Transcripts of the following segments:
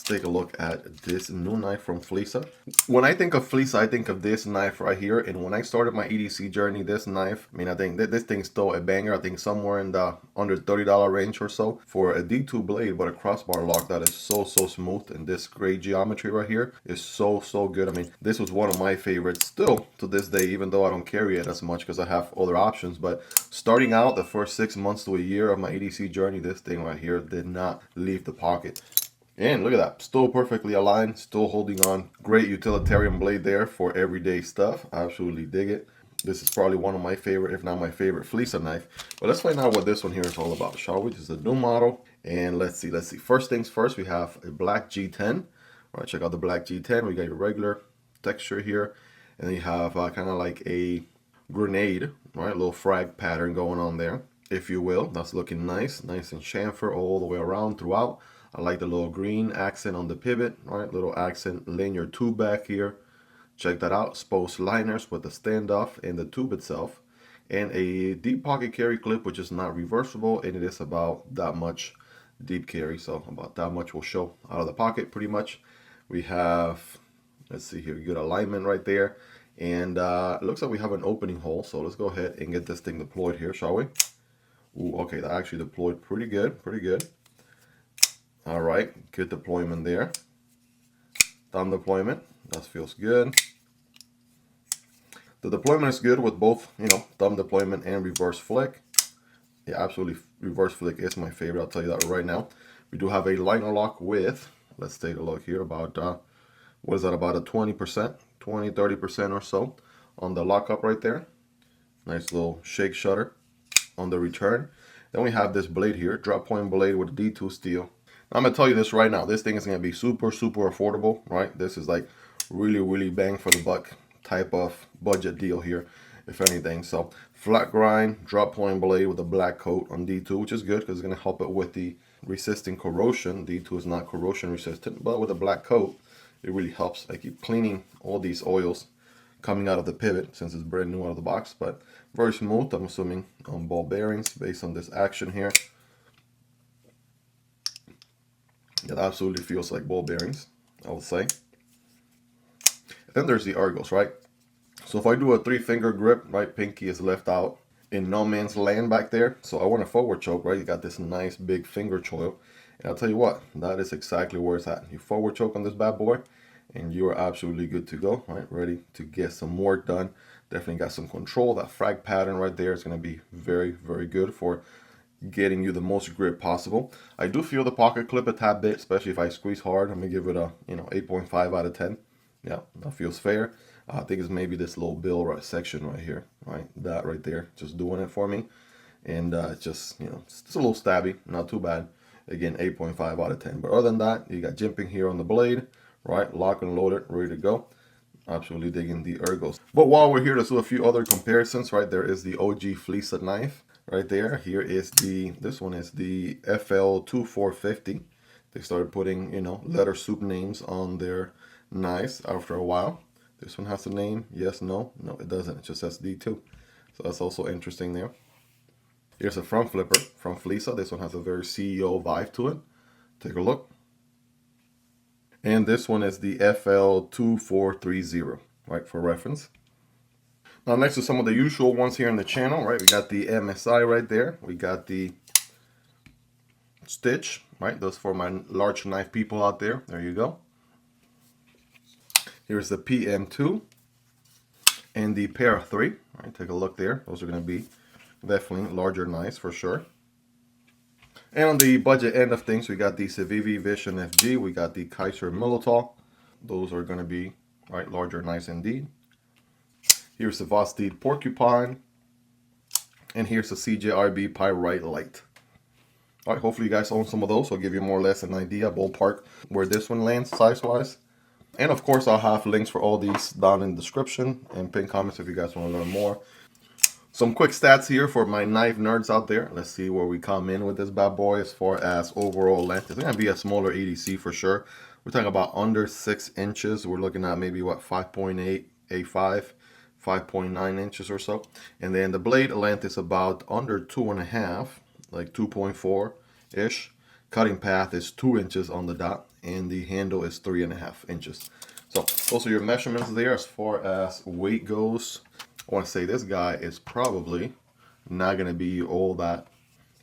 take a look at this new knife from FLISSA. When I think of FLISSA, I think of this knife right here. And when I started my EDC journey, this knife, I mean, I think that this thing's still a banger. I think somewhere in the under $30 range or so for a D2 blade, but a crossbar lock that is so smooth. And this gray geometry right here is so good. I mean, this was one of my favorites still to this day, even though I don't carry it as much because I have other options. But starting out the first 6 months to a year of my EDC journey, this thing right here did not leave the pocket. And look at that, still perfectly aligned, still holding on. Great utilitarian blade there for everyday stuff. I absolutely dig it. This is probably one of my favorite, if not my favorite, FLISSA knife. But let's find out what this one here is all about, shall we? This is a new model. And let's see. First things first, we have a black G10. All right, check out the black G10. We got your regular texture here. And then you have kind of like a grenade, right? A little frag pattern going on there, if you will. That's looking nice. Nice and chamfer all the way around throughout. I like the little green accent on the pivot, right? Little accent linear tube back here. Check that out. Exposed liners with the standoff and the tube itself. And a deep pocket carry clip, which is not reversible. And it is about that much deep carry. So about that much will show out of the pocket pretty much. We have, let's see here, good alignment right there. And it looks like we have an opening hole. So let's go ahead and get this thing deployed here, shall we? Ooh, okay, that actually deployed pretty good, pretty good. All right, good deployment there. Thumb deployment, that feels good. The deployment is good with both, you know, thumb deployment and reverse flick. Yeah, absolutely, reverse flick is my favorite, I'll tell you that right now. We do have a liner lock with, let's take a look here, about, what is that, about a 20%, 20, 30% or so on the lockup right there. Nice little shake shutter on the return. Then we have this blade here, drop point blade with a D2 steel. I'm going to tell you this right now. This thing is going to be super affordable, right? This is like really bang for the buck type of budget deal here, if anything. So flat grind, drop point blade with a black coat on D2, which is good because it's going to help it with the resisting corrosion. D2 is not corrosion resistant, but with a black coat, it really helps. I keep cleaning all these oils coming out of the pivot since it's brand new out of the box, but very smooth, I'm assuming, on ball bearings based on this action here. It absolutely feels like ball bearings, I would say. Then there's the ergos, right? So if I do a 3-finger grip, right, pinky is left out in no man's land back there. So I want a forward choke, right? You got this nice big finger choil. And I'll tell you what, that is exactly where it's at. You forward choke on this bad boy, and you are absolutely good to go, right? Ready to get some work done. Definitely got some control. That frag pattern right there is going to be very good for getting you the most grip possible. I do feel the pocket clip a tad bit, especially if I squeeze hard. I'm gonna give it a 8.5 out of 10. Yeah, that feels fair. I think it's maybe this little bill right section right here, right? That right there, just doing it for me. And it's just, it's a little stabby, not too bad. Again, 8.5 out of 10. But other than that, you got jimping here on the blade, right? Lock and loaded, ready to go. Absolutely digging the ergos. But while we're here, let's do a few other comparisons, right? There is the OG FLISSA knife. Right there, here is this one is the FL2450. They started putting, letter soup names on their knives after a while. This one has a name, yes, no, it doesn't, it just says D2. So that's also interesting there. Here's a front flipper from FLISSA. This one has a very CEO vibe to it. Take a look. And this one is the FL2430, right, for reference. Now next to some of the usual ones here in the channel, right, we got the MSI right there. We got the Stitch, right, those for my large knife people out there. There you go. Here's the PM2 and the Para 3. All right, take a look there. Those are going to be definitely larger knives for sure. And on the budget end of things, we got the Civivi Vision FG. We got the Kizer Militaw. Those are going to be, right, larger knives indeed. Here's the Vosteed Porcupine. And here's the CJRB Pyrite Light. All right, hopefully you guys own some of those. So I'll give you more or less an idea, ballpark, where this one lands size-wise. And of course, I'll have links for all these down in the description and pin comments if you guys want to learn more. Some quick stats here for my knife nerds out there. Let's see where we come in with this bad boy as far as overall length. It's going to be a smaller EDC for sure. We're talking about under 6 inches. We're looking at maybe, what, 5.8, A5. 5.9 inches or so, and then the blade length is about under 2.5, like 2.4 ish. Cutting path is 2 inches on the dot, and the handle is 3.5 inches. So those are your measurements there. As far as weight goes, I want to say this guy is probably not going to be all that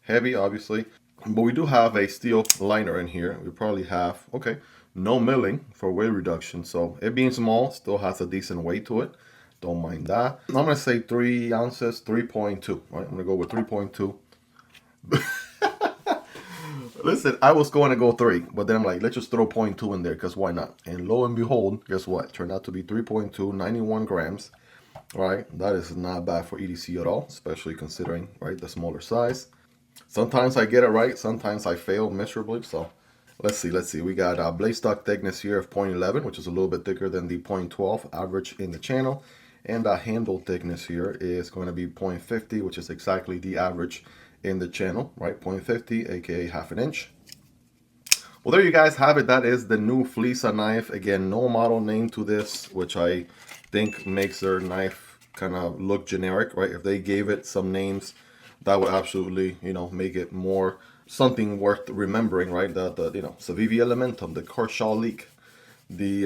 heavy, obviously, but we do have a steel liner in here. We probably have, okay, no milling for weight reduction, so it being small still has a decent weight to it. Don't mind that. I'm going to say 3 ounces, 3.2, right? I'm going to go with 3.2. Listen, I was going to go 3, but then I'm like, let's just throw 0.2 in there, because why not? And lo and behold, guess what? Turned out to be 3.2, 91 grams. All right, that is not bad for EDC at all, especially considering, right, the smaller size. Sometimes I get it right, sometimes I fail miserably. So let's see. We got blade stock thickness here of 0.11, which is a little bit thicker than the 0.12 average in the channel. And handle thickness here is going to be 0.50, which is exactly the average in the channel, right? 0.50, aka half an inch. Well, there you guys have it. That is the new FLISSA knife. Again, no model name to this, which I think makes their knife kind of look generic, right? If they gave it some names, that would absolutely, you know, make it more something worth remembering, right? The you know, Civivi Elementum, the Kershaw Leak, the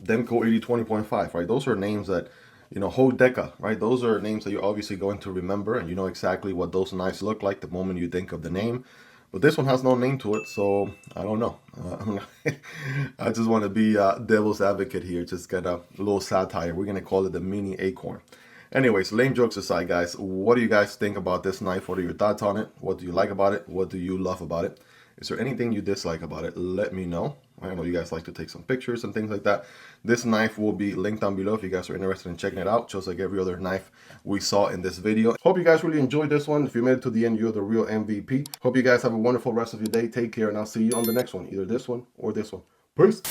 Demco 8020.5, right? Those are names that, you know, Hodeca, right? Those are names that you're obviously going to remember, and you know exactly what those knives look like the moment you think of the name. But this one has no name to it, so I don't know. I just want to be devil's advocate here, just get a little satire. We're going to call it the Mini Acorn. Anyways, lame jokes aside, guys, what do you guys think about this knife? What are your thoughts on it? What do you like about it? What do you love about it? Is there anything you dislike about it? Let me know. I know you guys like to take some pictures and things like that. This knife will be linked down below if you guys are interested in checking it out, just like every other knife we saw in this video. Hope you guys really enjoyed this one. If you made it to the end, you're the real MVP. Hope you guys have a wonderful rest of your day. Take care, and I'll see you on the next one, either this one or this one. Peace.